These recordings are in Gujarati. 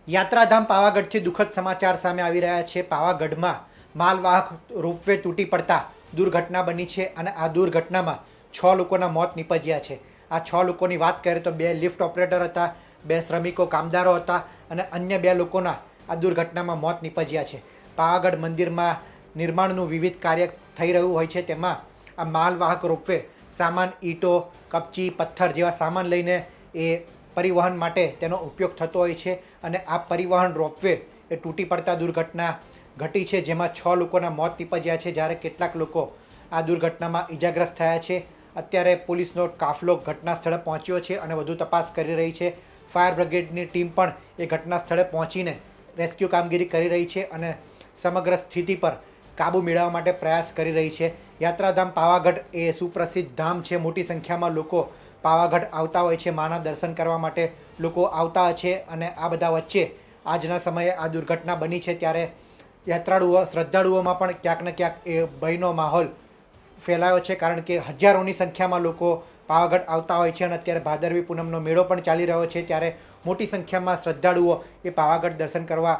યાત્રાધામ પાવાગઢથી દુઃખદ સમાચાર સામે આવી રહ્યા છે. પાવાગઢમાં માલવાહક રોપવે તૂટી પડતા દુર્ઘટના બની છે અને આ દુર્ઘટનામાં 6 લોકોના મોત નીપજ્યા છે. આ 6 લોકોની વાત કરીએ તો 2 લિફ્ટ ઓપરેટર હતા, 2 શ્રમિકો કામદારો હતા અને અન્ય 2 લોકોના આ દુર્ઘટનામાં મોત નીપજ્યા છે. પાવાગઢ મંદિરમાં નિર્માણનું વિવિધ કાર્ય થઈ રહ્યું હોય છે. તેમાં આ માલવાહક રોપવે સામાન, ઈંટો, કપચી, પથ્થર જેવા સામાન લઈને એ પરિવહન માટે તેનો ઉપયોગ થતો હોય છે અને આ પરિવહન રોપવે એ તૂટી પડતા દુર્ઘટના ઘટી છે, જેમાં 6 લોકોના મોત નીપજ્યા છે, જ્યારે કેટલાક લોકો આ દુર્ઘટનામાં ઈજાગ્રસ્ત થયા છે. અત્યારે પોલીસનો કાફલો ઘટના સ્થળે પહોંચ્યો છે અને વધુ તપાસ કરી રહી છે. ફાયર બ્રિગેડની ટીમ પણ એ ઘટના સ્થળે પહોંચીને રેસ્ક્યુ કામગીરી કરી રહી છે અને સમગ્ર સ્થિતિ પર કાબૂ મેળવવા માટે પ્રયાસ કરી રહી છે. યાત્રાધામ પાવાગઢ એ સુપ્રસિદ્ધ ધામ છે. મોટી સંખ્યામાં લોકો પાવાગઢ આવતા હોય છે, માના દર્શન કરવા માટે લોકો આવતા હોય છે અને આ બધા વચ્ચે આજના સમયે આ દુર્ઘટના બની છે, ત્યારે શ્રદ્ધાળુઓમાં પણ ક્યાંક ને ક્યાંક એ ભયનો માહોલ ફેલાયો છે, કારણ કે હજારોની સંખ્યામાં લોકો પાવાગઢ આવતા હોય છે અને અત્યારે ભાદરવી પૂનમનો મેળો પણ ચાલી રહ્યો છે, ત્યારે મોટી સંખ્યામાં શ્રદ્ધાળુઓ એ પાવાગઢ દર્શન કરવા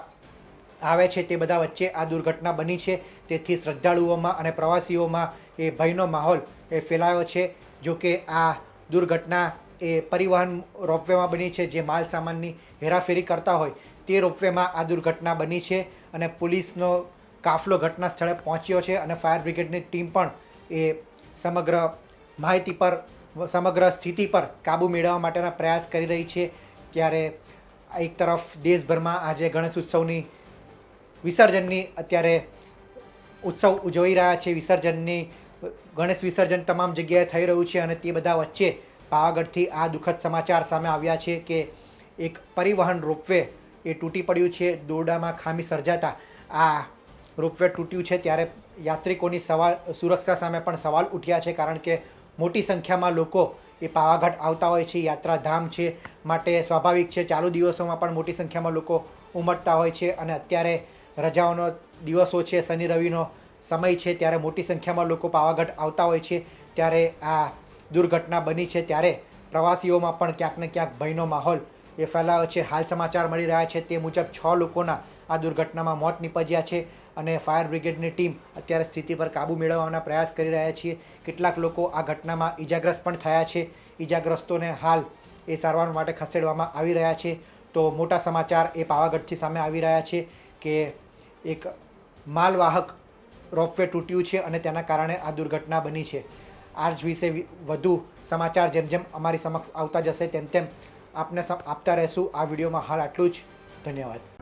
આવે છે. તે બધા વચ્ચે આ દુર્ઘટના બની છે, તેથી શ્રદ્ધાળુઓમાં અને પ્રવાસીઓમાં એ ભયનો માહોલ એ ફેલાયો છે. જો કે આ દુર્ઘટના એ પરિવહન રોપવેમાં બની છે, જે માલ સામાનની હેરાફેરી કરતા હોય તે રોપવેમાં આ દુર્ઘટના બની છે અને પોલીસનો કાફલો ઘટના સ્થળે પહોંચ્યો છે અને ફાયર બ્રિગેડની ટીમ પણ એ સમગ્ર માહિતી પર, સમગ્ર સ્થિતિ પર કાબૂ મેળવવા માટેના પ્રયાસ કરી રહી છે. ત્યારે એક તરફ દેશભરમાં આજે ગણેશ ઉત્સવની વિસર્જનની અત્યારે ઉત્સવ ઉજવી રહ્યા છે. ગણેશ વિસર્જન તમામ જગ્યાએ થઈ રહ્યું છે અને તે બધા વચ્ચે પાવાગઢથી આ દુઃખદ સમાચાર સામે આવ્યા છે કે એક પરિવહન રોપવે એ તૂટી પડ્યું છે. દોરડામાં ખામી સર્જાતા આ રોપવે તૂટ્યું છે, ત્યારે યાત્રિકોની સુરક્ષા સામે પણ સવાલ ઉઠ્યા છે, કારણ કે મોટી સંખ્યામાં લોકો એ પાવાગઢ આવતા હોય છે. યાત્રાધામ છે માટે સ્વાભાવિક છે, ચાલુ દિવસોમાં પણ મોટી સંખ્યામાં લોકો ઉમટતા હોય છે અને અત્યારે રજાઓનો દિવસો છે, શનિ રવિનો સમય છે, ત્યારે મોટી સંખ્યામાં લોકો પાવાગઢ આવતા હોય છે. ત્યારે આ દુર્ઘટના બની છે, ત્યારે પ્રવાસીઓમાં પણ ક્યાંક ને ક્યાંક ભયનો માહોલ એ ફેલાયો છે. હાલ સમાચાર મળી રહ્યા છે તે મુજબ 6 લોકોના આ દુર્ઘટનામાં મોત નીપજ્યા છે અને ફાયર બ્રિગેડની ટીમ અત્યારે સ્થિતિ પર કાબૂ મેળવવાના પ્રયાસ કરી રહ્યા છીએ. કેટલાક લોકો આ ઘટનામાં ઈજાગ્રસ્ત પણ થયા છે. ઈજાગ્રસ્તોને હાલ એ સારવાર માટે ખસેડવામાં આવી રહ્યા છે. તો મોટા સમાચાર એ પાવાગઢથી સામે આવી રહ્યા છે કે એક માલવાહક રોપવે તૂટ્યું છે અને તેના કારણે આ દુર્ઘટના બની છે. આ જ વિશે વધુ સમાચાર જેમ જેમ અમારી સમક્ષ આવતા જશે તેમ તેમ આપને આપતા રહેશું. આ વિડીયોમાં હાલ આટલું જ. ધન્યવાદ.